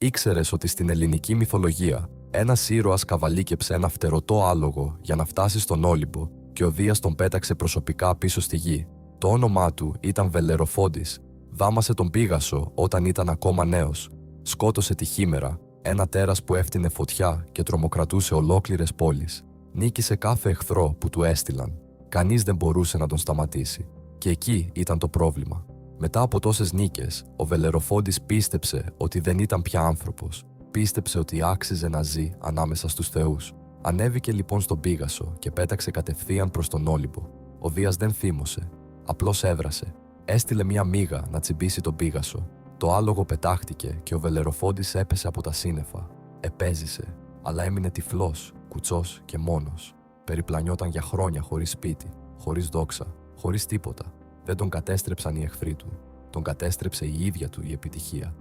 Ήξερες ότι στην ελληνική μυθολογία ένας ήρωας καβαλίκεψε ένα φτερωτό άλογο για να φτάσει στον Όλυμπο και ο Δίας τον πέταξε προσωπικά πίσω στη γη. Το όνομά του ήταν Βελεροφόντης. Δάμασε τον Πήγασο όταν ήταν ακόμα νέος. Σκότωσε τη Χήμερα, ένα τέρας που έφτιανε φωτιά και τρομοκρατούσε ολόκληρες πόλεις. Νίκησε κάθε εχθρό που του έστειλαν. Κανείς δεν μπορούσε να τον σταματήσει. Και εκεί ήταν το πρόβλημα. Μετά από τόσες νίκες, ο Βελεροφόντης πίστεψε ότι δεν ήταν πια άνθρωπος. Πίστεψε ότι άξιζε να ζει ανάμεσα στους θεούς. Ανέβηκε λοιπόν στον Πήγασο και πέταξε κατευθείαν προς τον Όλυμπο. Ο Δίας δεν θύμωσε. Απλώς έβρασε. Έστειλε μια μύγα να τσιμπήσει τον Πήγασο. Το άλογο πετάχτηκε και ο Βελεροφόντης έπεσε από τα σύννεφα. Επέζησε, αλλά έμεινε τυφλός, κουτσός και μόνος. Περιπλανιόταν για χρόνια χωρίς σπίτι, χωρίς δόξα, χωρίς τίποτα. Δεν τον κατέστρεψαν οι εχθροί του. Τον κατέστρεψε η ίδια του η επιτυχία.